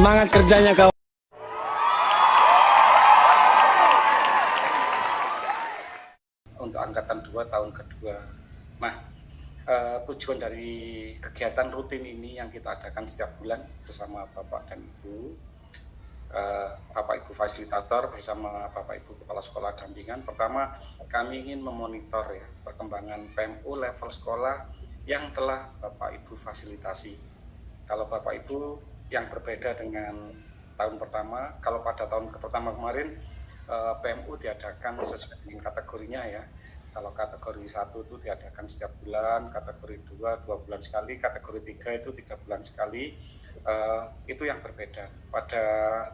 Semangat kerjanya kawan. Untuk angkatan 2 tahun kedua. Nah, tujuan dari kegiatan rutin ini yang kita adakan setiap bulan bersama Bapak dan Ibu, Bapak Ibu fasilitator bersama Bapak Ibu kepala sekolah dampingan. Pertama, kami ingin memonitor ya perkembangan PMU level sekolah yang telah Bapak Ibu fasilitasi. Kalau Bapak Ibu yang berbeda dengan tahun pertama, kalau pada tahun pertama kemarin PMU diadakan sesuai dengan kategorinya ya. Kalau kategori 1 itu diadakan setiap bulan, kategori 2 bulan sekali, kategori 3 itu 3 bulan sekali. Itu yang berbeda. Pada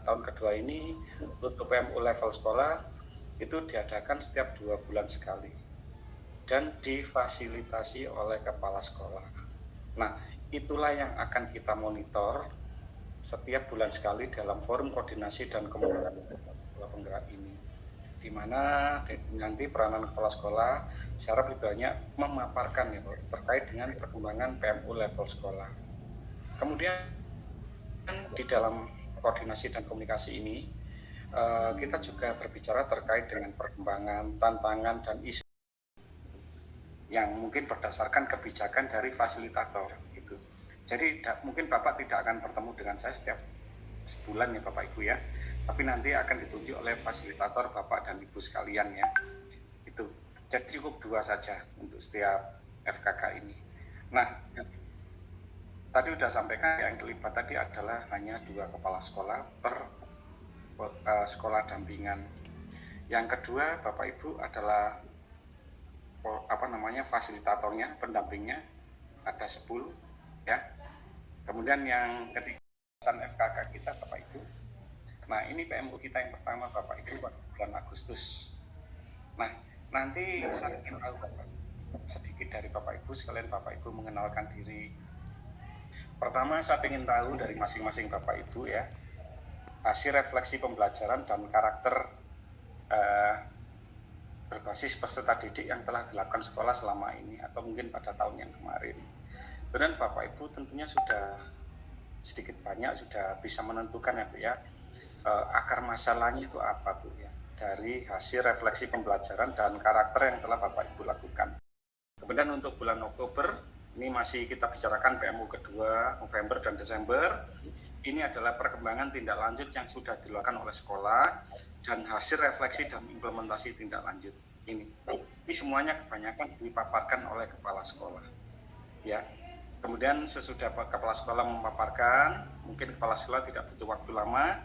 tahun kedua ini untuk PMU level sekolah itu diadakan setiap 2 bulan sekali dan difasilitasi oleh kepala sekolah. Nah, itulah yang akan kita monitor setiap bulan sekali dalam forum koordinasi dan komunikasi penggerak ini, di mana nanti peranan kepala sekolah secara lebih banyak memaparkan ya terkait dengan perkembangan PMU level sekolah. Kemudian di dalam koordinasi dan komunikasi ini kita juga berbicara terkait dengan perkembangan, tantangan, dan isu yang mungkin berdasarkan kebijakan dari fasilitator gitu. Jadi mungkin Bapak tidak akan bertemu dengan saya setiap sebulan ya Bapak Ibu ya, tapi nanti akan ditunjuk oleh fasilitator Bapak dan Ibu sekalian ya. Itu. Jadi cukup 2 saja untuk setiap FKK ini. Nah, tadi sudah sampaikan yang terlibat tadi adalah hanya 2 kepala sekolah per sekolah dampingan. Yang kedua, Bapak Ibu adalah fasilitatornya, pendampingnya ada 10 ya. Kemudian yang ketiga FKK kita Bapak Ibu. Nah, ini PMU kita yang pertama Bapak Ibu bulan Agustus. Nah, nanti saya ingin tahu Bapak, sedikit dari Bapak Ibu sekalian Bapak Ibu mengenalkan diri. Pertama saya ingin tahu dari masing-masing Bapak Ibu ya, hasil refleksi pembelajaran dan karakter berbasis peserta didik yang telah dilakukan sekolah selama ini atau mungkin pada tahun yang kemarin. Dan Bapak Ibu tentunya sudah sedikit banyak sudah bisa menentukan ya Bu ya, akar masalahnya itu apa Bu ya, dari hasil refleksi pembelajaran dan karakter yang telah Bapak Ibu lakukan. Kemudian untuk bulan Oktober ini masih kita bicarakan PMU kedua, November dan Desember. Ini adalah perkembangan tindak lanjut yang sudah dilakukan oleh sekolah dan hasil refleksi dan implementasi tindak lanjut ini semuanya kebanyakan dipaparkan oleh kepala sekolah ya. Kemudian sesudah kepala sekolah memaparkan, mungkin kepala sekolah tidak butuh waktu lama,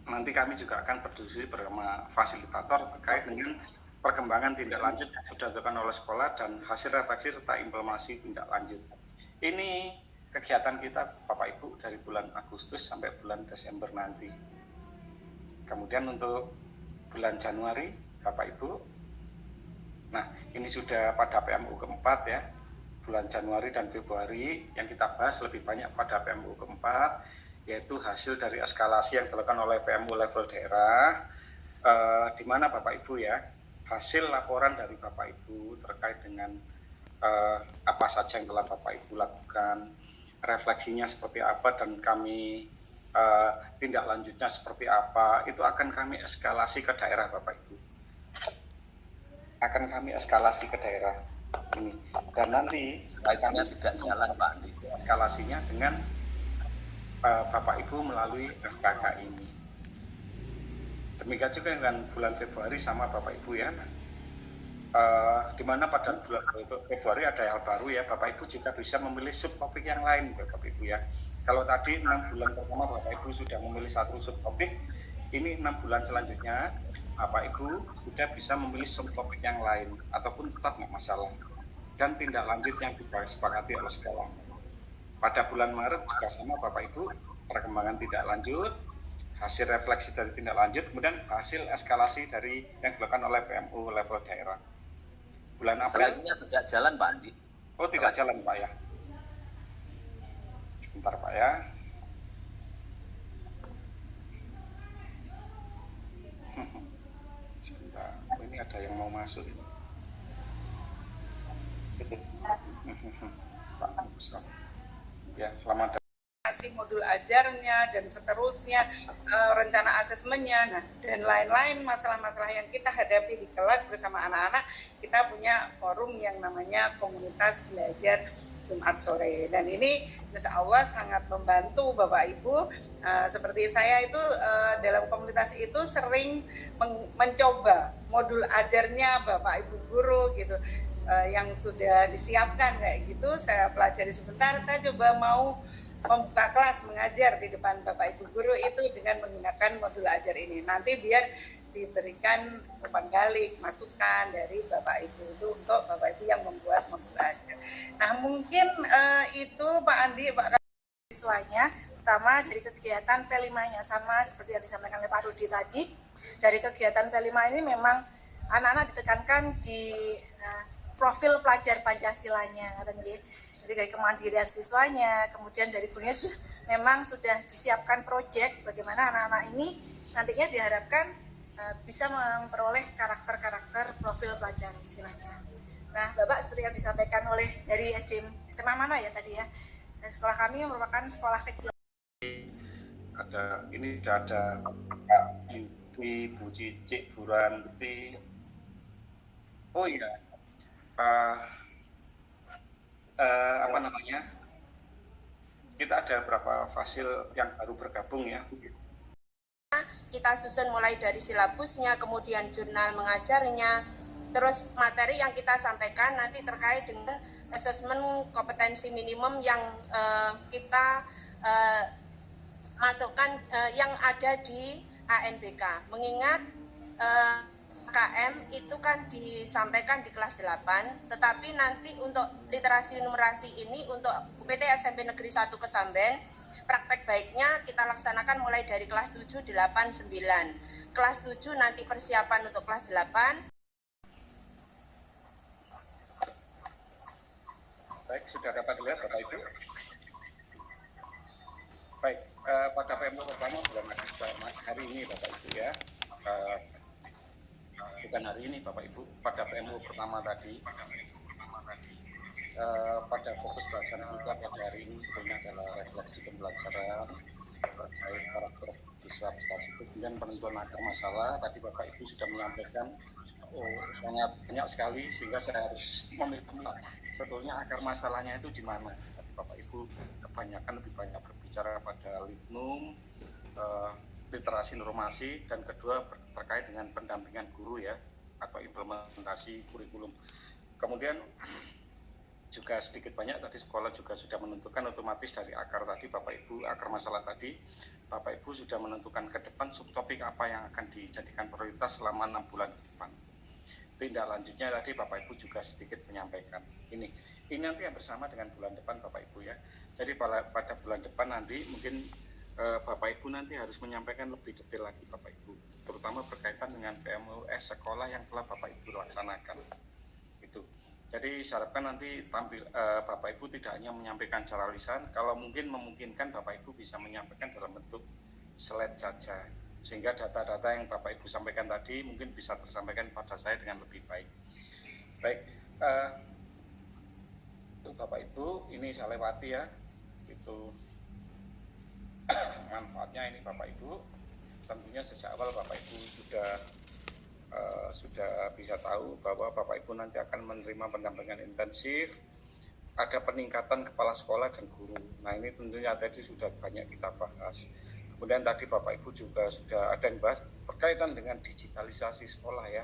nanti kami juga akan berdiskusi bersama fasilitator terkait dengan perkembangan tindak lanjut yang sudah dilakukan oleh sekolah dan hasil refleksi serta implementasi tindak lanjut. Ini kegiatan kita Bapak Ibu dari bulan Agustus sampai bulan Desember nanti. Kemudian untuk bulan Januari Bapak Ibu, nah ini sudah pada PMU keempat ya, bulan Januari dan Februari yang kita bahas lebih banyak pada PMU keempat, yaitu hasil dari eskalasi yang dilakukan oleh PMU level daerah, di mana Bapak Ibu ya, hasil laporan dari Bapak Ibu terkait dengan apa saja yang telah Bapak Ibu lakukan, refleksinya seperti apa, dan kami tindak lanjutnya seperti apa, itu akan kami eskalasi ke daerah Bapak Ibu. Akan kami eskalasi ke daerah ini. Dan nanti kami tidak jalan Pak Andi. Eskalasinya dengan Bapak Ibu melalui FKK ini. Demikian juga dengan bulan Februari sama Bapak Ibu ya. Di mana pada bulan Februari ada hal baru ya, Bapak Ibu juga bisa memilih subtopik yang lain Bapak Ibu ya. Kalau tadi 6 bulan pertama Bapak Ibu sudah memilih satu subtopik, ini 6 bulan selanjutnya Bapak Ibu sudah bisa memilih subtopik yang lain ataupun tetap nggak masalah, dan tindak lanjut yang disepakati oleh sekolah. Pada bulan Maret juga sama Bapak Ibu, perkembangan tindak lanjut, hasil refleksi dari tindak lanjut, kemudian hasil eskalasi dari yang dilakukan oleh PMU level daerah. Bulan April selanjutnya tidak jalan Pak Andi. Oh tidak jalan Pak ya. Sebentar Pak ya. Sebentar, ini ada yang mau masuk ini. Pak, ya selamat datang. implementasi modul ajarnya dan seterusnya, rencana asesmennya, nah dan lain-lain masalah-masalah yang kita hadapi di kelas bersama anak-anak, kita punya forum yang namanya komunitas belajar Jumat sore, dan ini insya Allah sangat membantu Bapak Ibu. Seperti saya itu dalam komunitas itu sering mencoba modul ajarnya Bapak Ibu guru gitu, yang sudah disiapkan kayak gitu, saya pelajari sebentar, saya coba mau membuka kelas mengajar di depan Bapak Ibu guru itu dengan menggunakan modul ajar ini. Nanti biar diberikan umpan balik, masukan dari Bapak Ibu itu untuk Bapak Ibu yang membuat modul ajar. Nah mungkin itu Pak Andi, Pak siswanya, pertama dari kegiatan P5-nya, sama seperti yang disampaikan oleh Pak Rudi tadi. Dari kegiatan P5 ini memang anak-anak ditekankan di profil pelajar Pancasilanya, jadi dari kemandirian siswanya, kemudian dari gurunya memang sudah disiapkan proyek bagaimana anak-anak ini nantinya diharapkan bisa memperoleh karakter-karakter profil pelajar istilahnya. Nah, Bapak seperti yang disampaikan oleh dari SDM SMA mana ya tadi ya, dan sekolah kami merupakan sekolah kecil. Ini sudah ada Kak Yuti, Bu Cicik, Bu Ranti. Oh iya, apa namanya? Kita ada berapa fasil yang baru bergabung ya. Kita susun mulai dari silabusnya, kemudian jurnal mengajarnya, terus materi yang kita sampaikan nanti terkait dengan asesmen kompetensi minimum yang kita masukkan yang ada di ANBK. Mengingat KM itu kan disampaikan di kelas 8, tetapi nanti untuk literasi numerasi ini untuk UPT SMP Negeri 1 Kesamben, praktek baiknya kita laksanakan mulai dari kelas 7, 8, 9. Kelas 7 nanti persiapan untuk kelas 8. Baik, sudah dapat dilihat Bapak Ibu. Baik, pada PMU pertama bulan Agustus hari ini Bapak Ibu ya. Bukan hari ini Bapak Ibu, pada PMU pertama tadi. Pada fokus bahasan kita pada hari ini sebetulnya adalah refleksi pembelajaran terkait karakter siswa peserta didik, kemudian penentuan akar masalah. Tadi Bapak Ibu sudah menyampaikan sangat banyak sekali sehingga saya harus memilih sebetulnya akar masalahnya itu di mana. Bapak Ibu kebanyakan lebih banyak berbicara pada litnum, literasi normasi, dan kedua terkait dengan pendampingan guru ya atau implementasi kurikulum. Kemudian juga sedikit banyak tadi sekolah juga sudah menentukan otomatis dari akar tadi Bapak Ibu, akar masalah tadi Bapak Ibu sudah menentukan ke depan subtopik apa yang akan dijadikan prioritas selama 6 bulan ke depan. Tindak lanjutnya tadi Bapak Ibu juga sedikit menyampaikan ini nanti yang bersama dengan bulan depan Bapak Ibu ya. Jadi pada bulan depan nanti mungkin Bapak Ibu nanti harus menyampaikan lebih detail lagi Bapak Ibu, terutama berkaitan dengan PMUS sekolah yang telah Bapak Ibu laksanakan itu. Jadi saya harapkan nanti Bapak Ibu tidak hanya menyampaikan secara lisan, kalau mungkin memungkinkan Bapak Ibu bisa menyampaikan dalam bentuk slide saja, sehingga data-data yang Bapak Ibu sampaikan tadi mungkin bisa tersampaikan pada saya dengan lebih baik. Baik, untuk Bapak Ibu ini saya lewati ya, itu manfaatnya ini Bapak Ibu. Tentunya sejak awal Bapak Ibu sudah bisa tahu bahwa Bapak Ibu nanti akan menerima pendampingan intensif, ada peningkatan kepala sekolah dan guru. Nah ini tentunya tadi sudah banyak kita bahas. Kemudian tadi Bapak Ibu juga sudah ada yang bahas berkaitan dengan digitalisasi sekolah ya.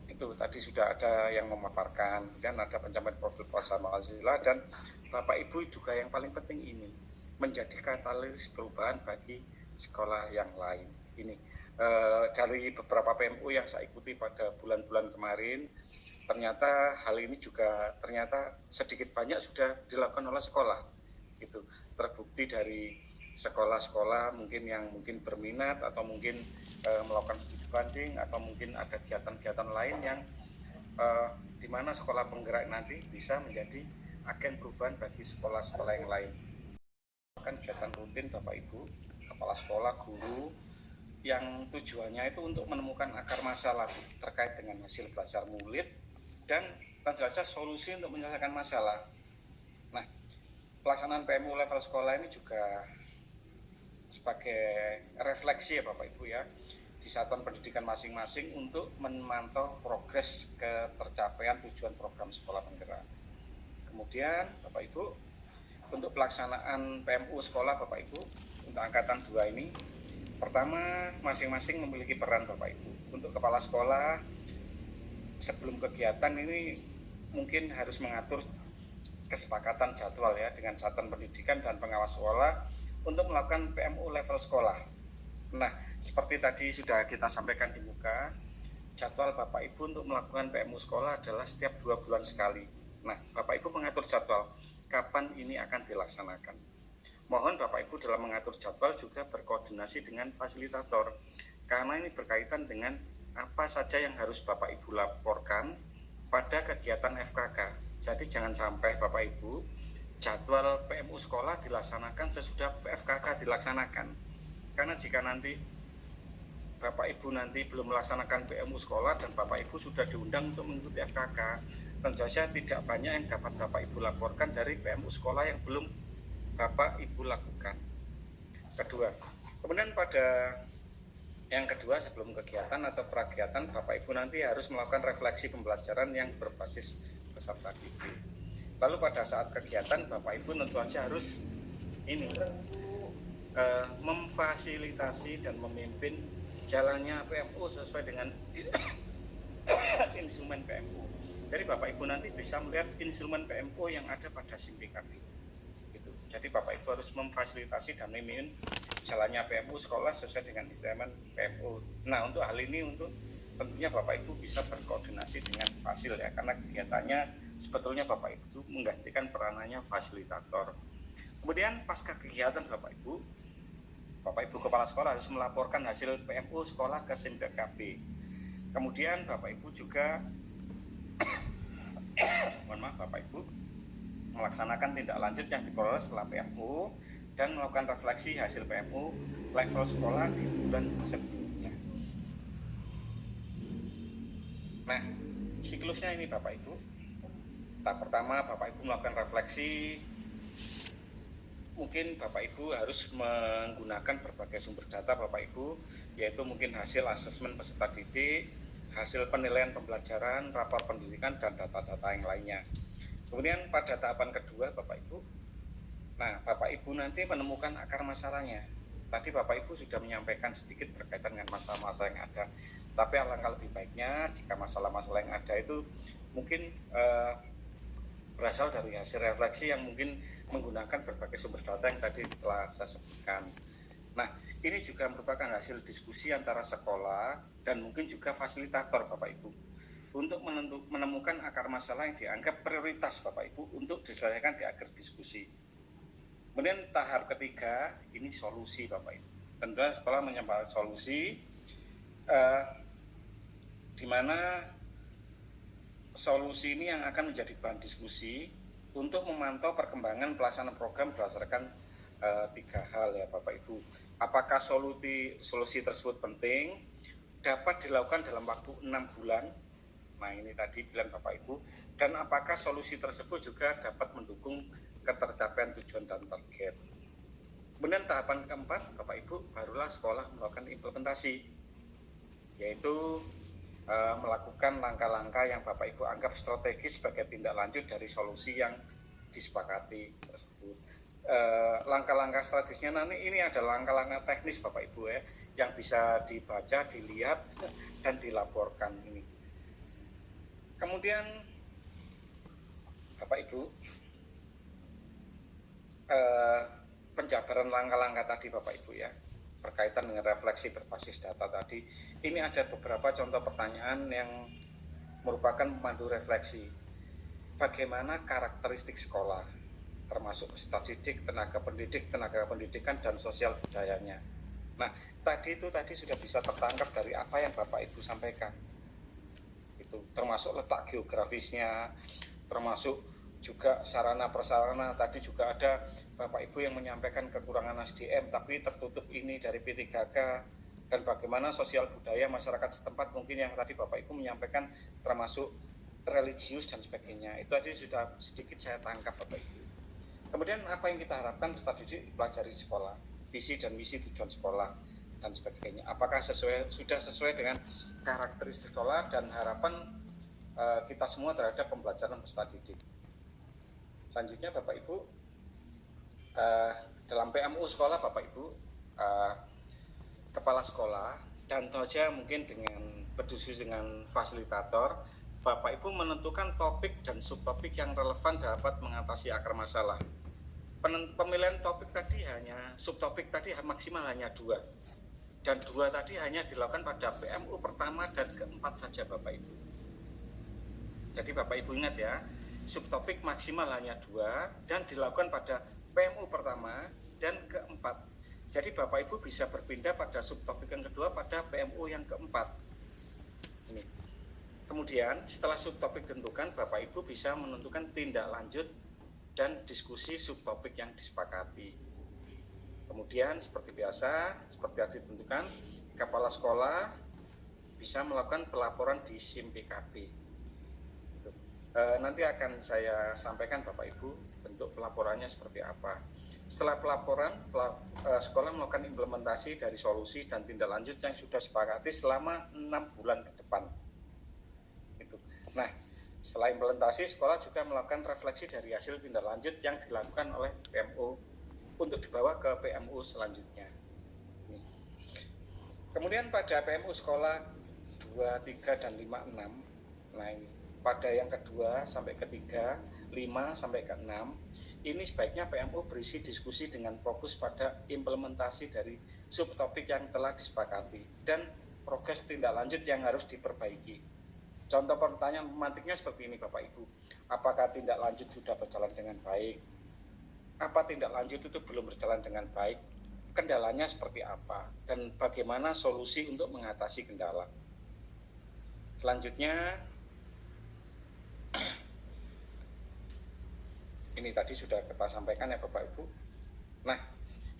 Itu tadi sudah ada yang memaparkan, dan ada pencapaian profil Pancasila, dan Bapak Ibu juga yang paling penting ini menjadi katalis perubahan bagi sekolah yang lain. Ini dari beberapa PMU yang saya ikuti pada bulan-bulan kemarin, ternyata hal ini juga ternyata sedikit banyak sudah dilakukan oleh sekolah. Itu terbukti dari sekolah-sekolah mungkin yang mungkin berminat atau mungkin melakukan studi banding atau mungkin ada kegiatan-kegiatan lain yang di mana sekolah penggerak nanti bisa menjadi agen perubahan bagi sekolah-sekolah yang lain. Kan kegiatan rutin Bapak Ibu, kepala sekolah, guru, yang tujuannya itu untuk menemukan akar masalah terkait dengan hasil belajar murid dan tentu saja solusi untuk menyelesaikan masalah. Nah, pelaksanaan PMU level sekolah ini juga sebagai refleksi ya Bapak Ibu ya di satuan pendidikan masing-masing untuk memantau progres ketercapaian tujuan program sekolah penggerak. Kemudian Bapak Ibu untuk pelaksanaan PMU sekolah Bapak Ibu untuk angkatan 2 ini, pertama masing-masing memiliki peran Bapak Ibu. Untuk kepala sekolah sebelum kegiatan ini mungkin harus mengatur kesepakatan jadwal ya dengan satuan pendidikan dan pengawas sekolah untuk melakukan PMU level sekolah. Nah, seperti tadi sudah kita sampaikan di muka, jadwal Bapak Ibu untuk melakukan PMU sekolah adalah setiap 2 bulan sekali. Nah, Bapak Ibu mengatur jadwal kapan ini akan dilaksanakan. Mohon Bapak Ibu dalam mengatur jadwal juga berkoordinasi dengan fasilitator, karena ini berkaitan dengan apa saja yang harus Bapak Ibu laporkan pada kegiatan FKK. Jadi jangan sampai Bapak Ibu jadwal PMU sekolah dilaksanakan sesudah FKK dilaksanakan. Karena jika nanti Bapak Ibu nanti belum melaksanakan PMU sekolah dan Bapak Ibu sudah diundang untuk mengikuti FKK, tentu saja tidak banyak yang dapat Bapak Ibu laporkan dari PMU sekolah yang belum Bapak Ibu lakukan. Kemudian pada yang kedua, sebelum kegiatan atau prakegiatan, Bapak Ibu nanti harus melakukan refleksi pembelajaran yang berbasis peserta didik. Lalu pada saat kegiatan Bapak Ibu tentu saja harus memfasilitasi dan memimpin jalannya PMU sesuai dengan instrumen PMU. Jadi Bapak Ibu nanti bisa melihat instrumen PMU yang ada pada SIMPIKAD. Gitu. Jadi Bapak Ibu harus memfasilitasi dan memimpin jalannya PMU sekolah sesuai dengan instrumen PMU. Nah, untuk hal ini tentunya Bapak Ibu bisa berkoordinasi dengan fasil ya, karena kegiatannya sebetulnya Bapak Ibu menggantikan peranannya fasilitator. Kemudian pasca kegiatan Bapak Ibu kepala sekolah harus melaporkan hasil PMU sekolah ke SIMPIKAD. Kemudian Bapak Ibu juga Bapak Ibu melaksanakan tindak lanjut yang diperoleh setelah PMU dan melakukan refleksi hasil PMU level sekolah di bulan sebelumnya. Nah, siklusnya ini Bapak Ibu. Tahap pertama Bapak Ibu melakukan refleksi. Mungkin Bapak Ibu harus menggunakan berbagai sumber data Bapak Ibu, yaitu mungkin hasil asesmen peserta didik, hasil penilaian pembelajaran, rapor pendidikan, dan data-data yang lainnya. Kemudian pada tahapan kedua Bapak Ibu, Bapak Ibu nanti menemukan akar masalahnya. Tadi Bapak Ibu sudah menyampaikan sedikit berkaitan dengan masalah-masalah yang ada, tapi alangkah lebih baiknya jika masalah-masalah yang ada itu mungkin berasal dari hasil refleksi yang mungkin menggunakan berbagai sumber data yang tadi telah saya sebutkan. Nah, ini juga merupakan hasil diskusi antara sekolah dan mungkin juga fasilitator Bapak Ibu untuk menemukan akar masalah yang dianggap prioritas Bapak Ibu untuk diselesaikan di akhir diskusi. Kemudian tahap ketiga, ini solusi Bapak Ibu. Tentunya sekolah menyampaikan solusi di mana solusi ini yang akan menjadi bahan diskusi untuk memantau perkembangan pelaksanaan program berdasarkan 3 hal ya Bapak Ibu. Apakah solusi tersebut penting, dapat dilakukan dalam waktu 6 bulan, nah ini tadi bilang Bapak Ibu, dan apakah solusi tersebut juga dapat mendukung ketercapaian tujuan dan target. Kemudian tahapan keempat Bapak Ibu, barulah sekolah melakukan implementasi, yaitu melakukan langkah-langkah yang Bapak Ibu anggap strategis sebagai tindak lanjut dari solusi yang disepakati tersebut. Langkah-langkah strategisnya nanti ini adalah langkah-langkah teknis Bapak Ibu ya, yang bisa dibaca, dilihat, dan dilaporkan ini. Kemudian Bapak Ibu, penjabaran langkah-langkah tadi Bapak Ibu ya, berkaitan dengan refleksi berbasis data tadi, ini ada beberapa contoh pertanyaan yang merupakan pemandu refleksi. Bagaimana karakteristik sekolah, termasuk peserta didik, tenaga pendidikan, dan sosial budayanya. Nah, tadi sudah bisa tertangkap dari apa yang Bapak Ibu sampaikan. Itu termasuk letak geografisnya, termasuk juga sarana prasarana. Tadi juga ada Bapak Ibu yang menyampaikan kekurangan SDM, tapi tertutup ini dari P3K, dan bagaimana sosial budaya masyarakat setempat mungkin yang tadi Bapak Ibu menyampaikan termasuk religius dan sebagainya. Itu tadi sudah sedikit saya tangkap Bapak Ibu. Kemudian apa yang kita harapkan peserta didik pelajari di sekolah, visi dan misi tujuan sekolah dan sebagainya. Apakah sudah sesuai dengan karakteristik sekolah dan harapan kita semua terhadap pembelajaran peserta didik. Selanjutnya Bapak Ibu, dalam PMU sekolah Bapak Ibu, kepala sekolah dan saja mungkin dengan berdiskusi dengan fasilitator, Bapak Ibu menentukan topik dan subtopik yang relevan dapat mengatasi akar masalah. Pemilihan topik tadi subtopik tadi maksimal hanya 2, dan 2 tadi hanya dilakukan pada PMU pertama dan keempat saja Bapak Ibu. Jadi Bapak Ibu ingat ya, subtopik maksimal hanya 2 dan dilakukan pada PMU pertama dan keempat. Jadi Bapak Ibu bisa berpindah pada subtopik yang kedua pada PMU yang keempat. Ini. Kemudian setelah subtopik ditentukan, Bapak Ibu bisa menentukan tindak lanjut dan diskusi subtopik yang disepakati. Kemudian seperti biasa, seperti yang ditentukan, kepala sekolah bisa melakukan pelaporan di SIM PKB. Nanti akan saya sampaikan Bapak Ibu bentuk pelaporannya seperti apa. Setelah pelaporan, sekolah melakukan implementasi dari solusi dan tindak lanjut yang sudah disepakati selama 6 bulan ke depan. Itu. Nah, setelah implementasi, sekolah juga melakukan refleksi dari hasil tindak lanjut yang dilakukan oleh PMU untuk dibawa ke PMU selanjutnya. Ini. Kemudian pada PMU sekolah 2, 3, dan 5, 6, nah ini, pada yang kedua sampai ketiga, 5 sampai ke 6, ini sebaiknya PMU berisi diskusi dengan fokus pada implementasi dari subtopik yang telah disepakati dan progres tindak lanjut yang harus diperbaiki. Contoh pertanyaan pemantiknya seperti ini Bapak Ibu. Apakah tindak lanjut sudah berjalan dengan baik? Apa tindak lanjut itu belum berjalan dengan baik? Kendalanya seperti apa? Dan bagaimana solusi untuk mengatasi kendala? Selanjutnya, ini tadi sudah kita sampaikan ya Bapak Ibu. Nah,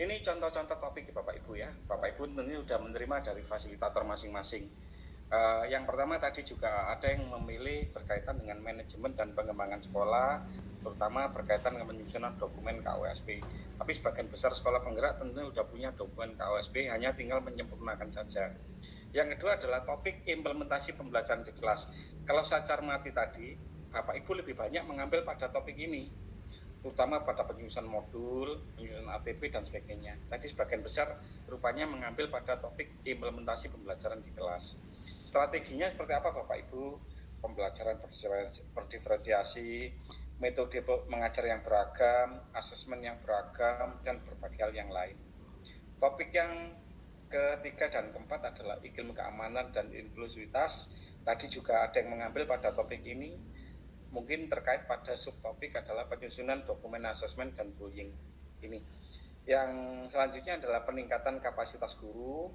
ini contoh-contoh topik ya Bapak Ibu ya. Bapak Ibu tentunya sudah menerima dari fasilitator masing-masing. Yang pertama tadi juga ada yang memilih berkaitan dengan manajemen dan pengembangan sekolah, terutama berkaitan dengan penyusunan dokumen KOSP. Tapi sebagian besar sekolah penggerak tentunya sudah punya dokumen KOSP, hanya tinggal menyempurnakan saja. Yang kedua adalah topik implementasi pembelajaran di kelas. Kalau saya cermati tadi, Bapak Ibu lebih banyak mengambil pada topik ini, terutama pada penyusunan modul, penyusunan ATP, dan sebagainya. Tadi sebagian besar rupanya mengambil pada topik implementasi pembelajaran di kelas. Strateginya seperti apa Bapak Ibu? Pembelajaran berdiferensiasi, metode mengajar yang beragam, asesmen yang beragam, dan berbagai hal yang lain. Topik yang ketiga dan keempat adalah iklim keamanan dan inklusivitas. Tadi juga ada yang mengambil pada topik ini, mungkin terkait pada subtopik adalah penyusunan dokumen asesmen dan bullying ini. Yang selanjutnya adalah peningkatan kapasitas guru.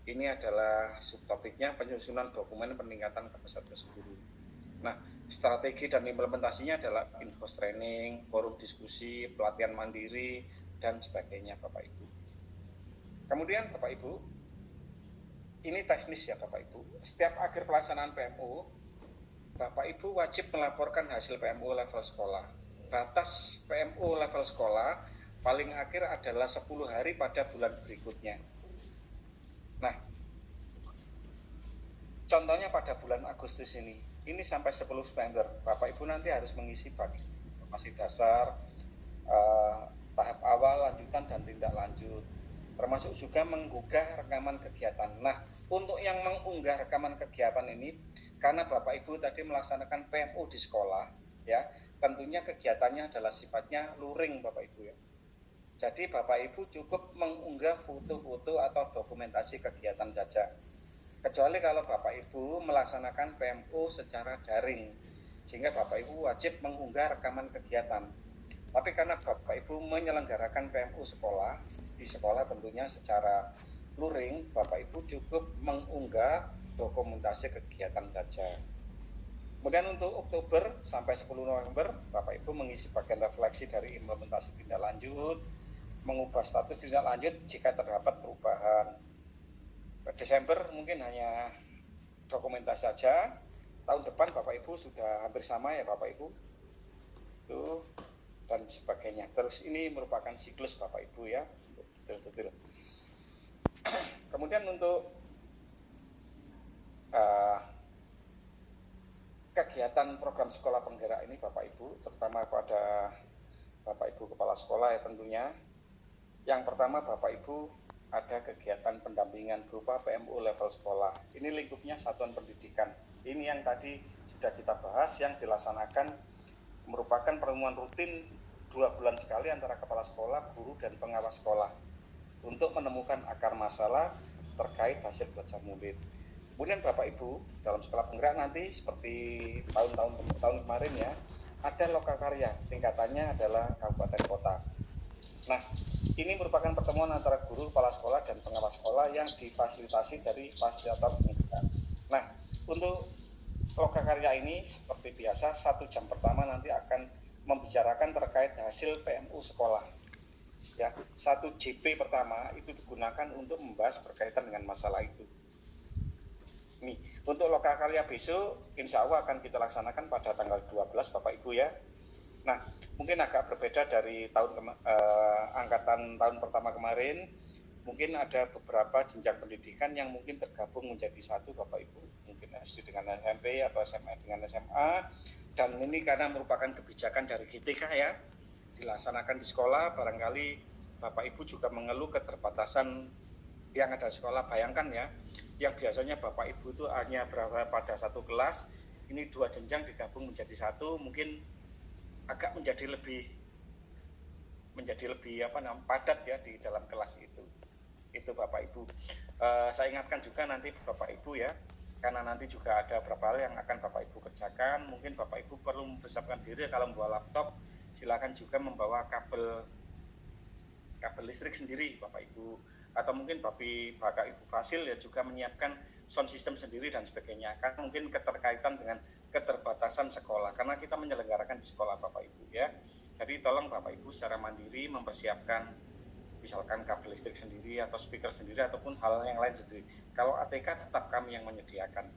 Ini adalah subtopiknya penyusunan dokumen peningkatan kapasitas guru. Nah, strategi dan implementasinya adalah in-house training, forum diskusi, pelatihan mandiri, dan sebagainya Bapak Ibu. Kemudian Bapak Ibu, ini teknis ya Bapak Ibu. Setiap akhir pelaksanaan PMU, Bapak Ibu wajib melaporkan hasil PMU level sekolah. Batas PMU level sekolah paling akhir adalah 10 hari pada bulan berikutnya. Nah, contohnya pada bulan Agustus ini sampai 10 September, Bapak Ibu nanti harus mengisi bagi informasi dasar, tahap awal, lanjutan, dan tindak lanjut. Termasuk juga mengunggah rekaman kegiatan. Nah, untuk yang mengunggah rekaman kegiatan ini, karena Bapak Ibu tadi melaksanakan PMU di sekolah, ya, tentunya kegiatannya adalah sifatnya luring Bapak Ibu ya. Jadi Bapak Ibu cukup mengunggah foto-foto atau dokumentasi kegiatan saja. Kecuali kalau Bapak Ibu melaksanakan PMU secara daring, sehingga Bapak Ibu wajib mengunggah rekaman kegiatan. Tapi karena Bapak Ibu menyelenggarakan PMU sekolah, di sekolah tentunya secara luring, Bapak Ibu cukup mengunggah dokumentasi kegiatan saja. Kemudian untuk Oktober sampai 10 November, Bapak Ibu mengisi bagian refleksi dari implementasi tindak lanjut, mengubah status tindak lanjut jika terdapat perubahan. Desember mungkin hanya dokumentasi saja. Tahun depan Bapak Ibu sudah hampir sama ya Bapak Ibu. Tuh. dan sebagainya. Terus ini merupakan siklus Bapak Ibu ya, betul-betul. Kemudian untuk kegiatan program sekolah penggerak ini Bapak Ibu, terutama pada Bapak Ibu Kepala Sekolah ya tentunya. Yang pertama Bapak Ibu, ada kegiatan pendampingan berupa PMU level sekolah. Ini lingkupnya satuan pendidikan. Ini yang tadi sudah kita bahas, yang dilaksanakan merupakan pertemuan rutin 2 bulan sekali antara kepala sekolah, guru, dan pengawas sekolah untuk menemukan akar masalah terkait hasil belajar murid. Kemudian Bapak Ibu, dalam sekolah penggerak nanti seperti tahun kemarin ya, ada lokakarya, tingkatannya adalah kabupaten kota. Nah, ini merupakan pertemuan antara guru, kepala sekolah, dan pengawas sekolah yang difasilitasi dari fasilitator pendidikan. Nah, untuk lokakarya ini seperti biasa 1 jam pertama nanti akan membicarakan terkait hasil PMU sekolah. Ya, 1 JP pertama itu digunakan untuk membahas berkaitan dengan masalah itu. Nih, untuk lokakarya besok insya Allah akan kita laksanakan pada tanggal 12 Bapak Ibu ya. Nah, mungkin agak berbeda dari angkatan tahun pertama kemarin. Mungkin ada beberapa jenjang pendidikan yang mungkin tergabung menjadi satu Bapak Ibu. Mungkin SD dengan SMP atau SMA dengan SMA. Dan ini karena merupakan kebijakan dari GTK ya, dilaksanakan di sekolah. Barangkali Bapak Ibu juga mengeluh keterbatasan yang ada di sekolah. Bayangkan ya, yang biasanya Bapak Ibu itu hanya berada pada 1 kelas, ini 2 jenjang digabung menjadi 1, mungkin agak menjadi lebih padat ya di dalam kelas itu Bapak Ibu. Saya ingatkan juga nanti Bapak Ibu ya, karena nanti juga ada beberapa hal yang akan Bapak Ibu kerjakan. Mungkin Bapak Ibu perlu mempersiapkan diri, kalau membawa laptop silakan juga membawa kabel listrik sendiri Bapak Ibu, atau mungkin Bapak Ibu Fasil ya juga menyiapkan sound system sendiri dan sebagainya, karena mungkin keterkaitan dengan keterbatasan sekolah, karena kita menyelenggarakan di sekolah Bapak Ibu ya. Jadi tolong Bapak Ibu secara mandiri mempersiapkan misalkan kabel listrik sendiri atau speaker sendiri ataupun hal yang lain sendiri. Kalau ATK tetap kami yang menyediakan.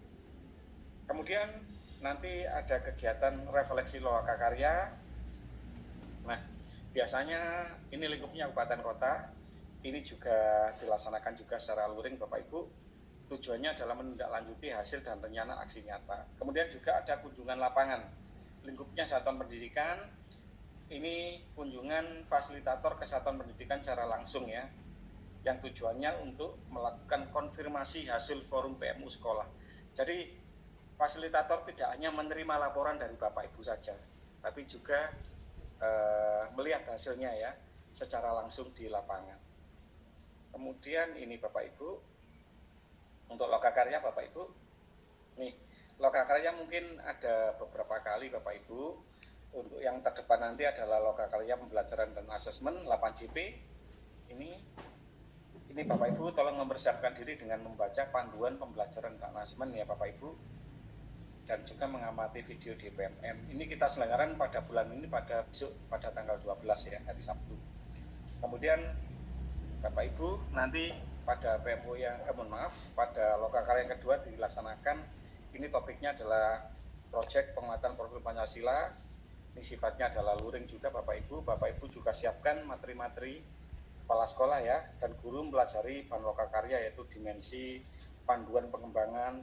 Kemudian nanti ada kegiatan refleksi lokakarya. Nah, biasanya ini lingkupnya kabupaten kota. Ini juga dilaksanakan juga secara luring Bapak Ibu. Tujuannya adalah menindaklanjuti hasil dan rencana aksi nyata. Kemudian juga ada kunjungan lapangan. Lingkupnya satuan pendidikan. Ini kunjungan fasilitator ke satuan pendidikan secara langsung ya. Yang tujuannya untuk melakukan konfirmasi hasil forum PMU sekolah. Jadi fasilitator tidak hanya menerima laporan dari Bapak Ibu saja, tapi juga melihat hasilnya ya secara langsung di lapangan. Kemudian ini Bapak Ibu, untuk lokakarya Bapak Ibu, nih lokakarya mungkin ada beberapa kali Bapak Ibu. Untuk yang terdepan nanti adalah lokakarya pembelajaran dan asesmen 8 JP. Ini Bapak Ibu tolong mempersiapkan diri dengan membaca panduan pembelajaran dan asesmen ya Bapak Ibu, dan juga mengamati video di PMM. Ini kita selenggarakan pada bulan ini pada tanggal 12 ya, hari Sabtu. Kemudian Bapak Ibu nanti pada PMU pada lokakarya yang kedua dilaksanakan. Ini topiknya adalah proyek penguatan profil Pancasila. Ini sifatnya adalah luring juga Bapak Ibu. Bapak Ibu juga siapkan materi-materi kepala sekolah ya, dan guru mempelajari bahan lokakarya, yaitu dimensi, panduan pengembangan,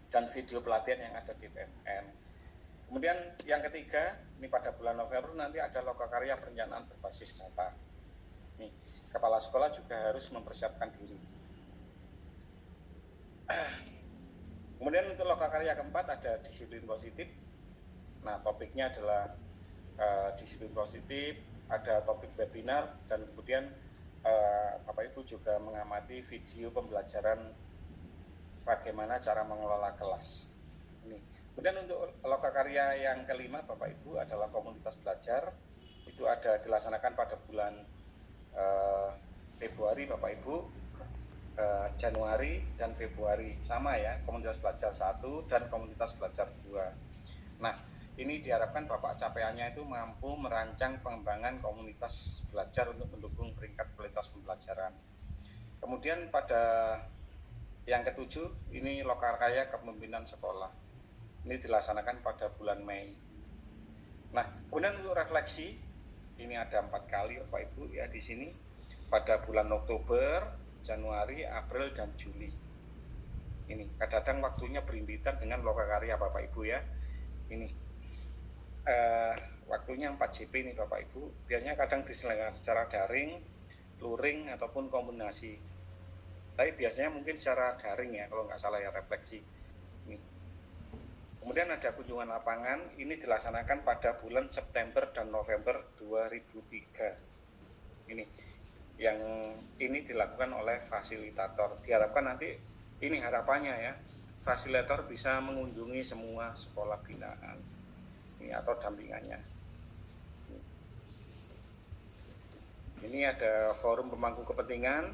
dan video pelatihan yang ada di PMN. Kemudian yang ketiga, ini pada bulan November nanti ada lokakarya perencanaan berbasis data. Nih, kepala sekolah juga harus mempersiapkan diri. Kemudian untuk lokakarya keempat ada disiplin positif. Nah, topiknya adalah disiplin positif, ada topik webinar, dan kemudian Bapak Ibu juga mengamati video pembelajaran bagaimana cara mengelola kelas. Ini. Kemudian untuk lokakarya yang kelima Bapak Ibu adalah komunitas belajar. Itu ada dilaksanakan pada bulan Februari Bapak Ibu, Januari dan Februari sama ya, komunitas belajar 1 dan komunitas belajar 2. Nah, ini diharapkan Bapak capaiannya itu mampu merancang pengembangan komunitas belajar untuk mendukung peringkat kualitas pembelajaran. Kemudian pada yang ketujuh, ini lokakarya kepemimpinan sekolah. Ini dilaksanakan pada bulan Mei. Nah, kemudian untuk refleksi Ini ada 4 kali Bapak Ibu ya di sini pada bulan Oktober, Januari, April, dan Juli. Ini kadang-kadang waktunya berimpitan dengan lokakarya Bapak Ibu ya. Ini waktunya 4 JP ini Bapak Ibu. Biasanya kadang diselenggarakan secara daring, luring, ataupun kombinasi. Tapi biasanya mungkin secara daring ya kalau nggak salah ya, refleksi. Ini. Kemudian ada kunjungan lapangan, ini dilaksanakan pada bulan September dan November 2003. Ini yang ini dilakukan oleh fasilitator. Diharapkan nanti ini harapannya ya, fasilitator bisa mengunjungi semua sekolah binaan ini atau dampingannya. Ini ada forum pemangku kepentingan,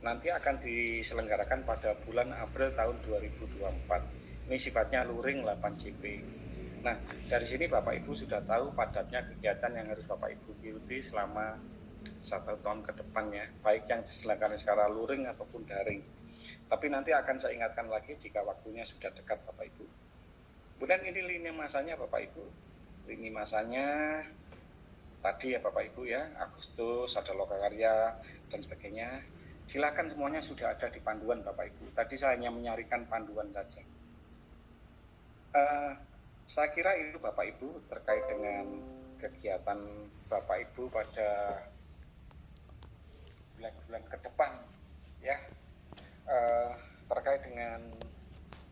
nanti akan diselenggarakan pada bulan April tahun 2024. Ini sifatnya luring 8 JP. Nah, dari sini Bapak Ibu sudah tahu padatnya kegiatan yang harus Bapak Ibu ikuti selama 1 tahun ke depannya, baik yang diselenggarakan secara luring ataupun daring. Tapi nanti akan saya ingatkan lagi jika waktunya sudah dekat Bapak Ibu. Kemudian ini lini masanya Bapak Ibu. Lini masanya tadi ya Bapak Ibu ya, Agustus ada lokakarya dan sebagainya. Silakan semuanya sudah ada di panduan Bapak Ibu. Tadi saya hanya menyarikan panduan saja. Saya kira itu Bapak Ibu terkait dengan kegiatan Bapak Ibu pada bulan-bulan ke depan ya, terkait dengan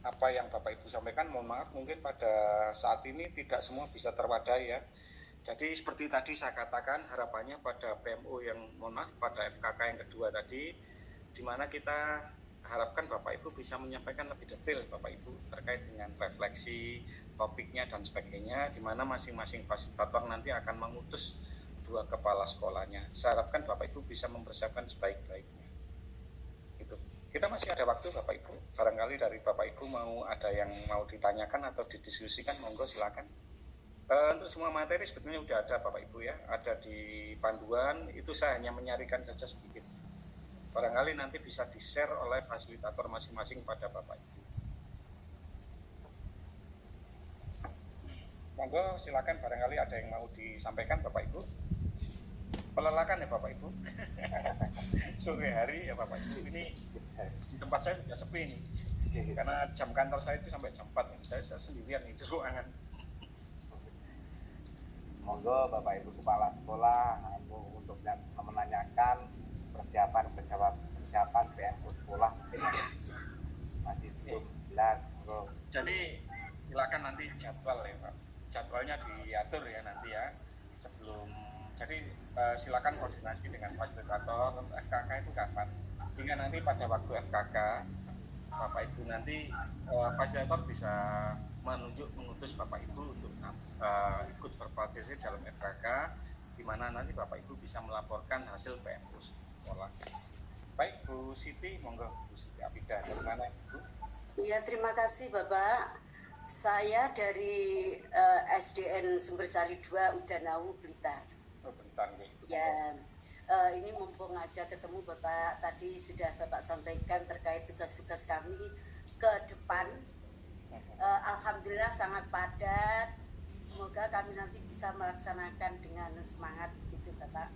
apa yang Bapak Ibu sampaikan. Mohon maaf mungkin pada saat ini tidak semua bisa terwadai ya. Jadi seperti tadi saya katakan, harapannya pada PMO yang mohon maaf pada FKK yang kedua tadi, di mana kita harapkan Bapak Ibu bisa menyampaikan lebih detail Bapak Ibu terkait dengan refleksi topiknya dan sebagainya, di mana masing-masing fasilitator nanti akan mengutus 2 kepala sekolahnya. Saya harapkan Bapak Ibu bisa mempersiapkan sebaik-baiknya. Itu. Kita masih ada waktu Bapak Ibu. Barangkali dari Bapak Ibu mau ada yang mau ditanyakan atau didiskusikan, monggo silakan. Untuk semua materi sebetulnya sudah ada Bapak Ibu ya, ada di panduan. Itu saya hanya menyarikan saja sedikit. Barangkali nanti bisa di-share oleh fasilitator masing-masing pada Bapak Ibu. Monggo silakan, barangkali ada yang mau disampaikan Bapak Ibu. Pelelakan ya Bapak Ibu. Sore hari ya Bapak Ibu. Ini di tempat saya sudah sepi nih. Karena jam kantor saya itu sampai jam 4. Saya sendirian nih di ruangan. Monggo Bapak Ibu Kepala Sekolah untuk menanyakan persiapan PMO sekolah masih belum jelas. Jadi silakan nanti jadwal ya Pak, jadwalnya diatur ya nanti ya sebelum. Jadi silakan koordinasi dengan fasilitator FKK itu kapan, hingga nanti pada waktu FKK Bapak Ibu nanti fasilitator bisa mengutus Bapak Ibu untuk ikut berpartisipasi dalam FKK, di mana nanti Bapak Ibu bisa melaporkan hasil PMO sekolah. Baik Bu Siti, monggo Bu Siti Abida, dari mana Ibu? Ya, terima kasih Bapak. Saya dari SDN Sumbersari 2 Udanau Blitar. Oh, bentar nih. Ya, ini mumpung aja ketemu Bapak, tadi sudah Bapak sampaikan terkait tugas-tugas kami ke depan. Alhamdulillah sangat padat. Semoga kami nanti bisa melaksanakan dengan semangat begitu Bapak.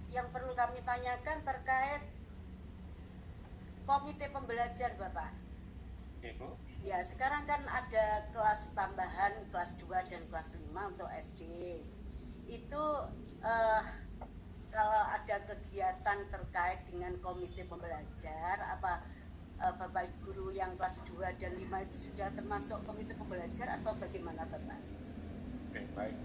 Yang perlu kami tanyakan terkait komite pembelajar Bapak. Ibu. Ya, sekarang kan ada kelas tambahan kelas 2 dan kelas 5 untuk SD. Itu kalau ada kegiatan terkait dengan komite pembelajar, apa Bapak Ibu guru yang kelas 2 dan 5 itu sudah termasuk komite pembelajar atau bagaimana Bapak? Oke, baik.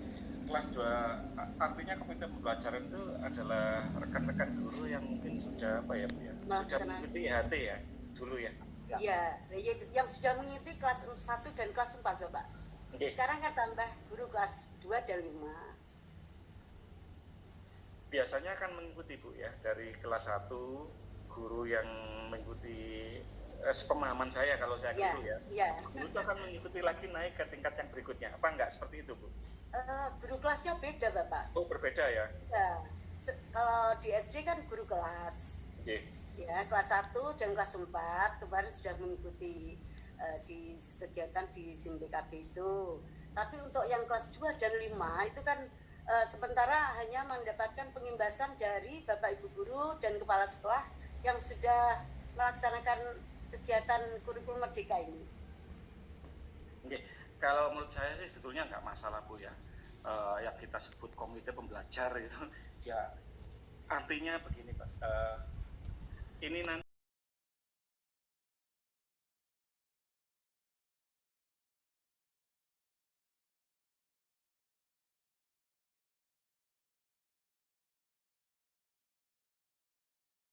Kelas 2 artinya komite pembelajaran itu adalah rekan-rekan guru yang mungkin sudah apa ya Bu ya? Sudah mengikuti IHT ya dulu ya. Ya, yang sudah mengikuti kelas 1 dan kelas 4 Bapak. Oke. Sekarang kan tambah guru kelas 2 dan 5. Biasanya akan mengikuti Bu ya, dari kelas 1 guru yang mengikuti sepemahaman saya kalau saya guru ya. Guru itu akan mengikuti lagi naik ke tingkat yang berikutnya. Apa enggak seperti itu Bu? Guru kelasnya beda Bapak. Oh, berbeda ya? Ya, kalau di SD kan guru kelas. Oke. Ya, kelas 1 dan kelas 4 kemarin sudah mengikuti di kegiatan di SIM BKB itu. Tapi untuk yang kelas 2 dan 5 itu kan sementara hanya mendapatkan pengimbasan dari Bapak Ibu guru dan kepala sekolah yang sudah melaksanakan kegiatan kurikulum merdeka ini. Oke, kalau menurut saya sih sebetulnya nggak masalah Bu ya. Yang kita sebut komite pembelajar itu ya artinya begini Pak. Ini nanti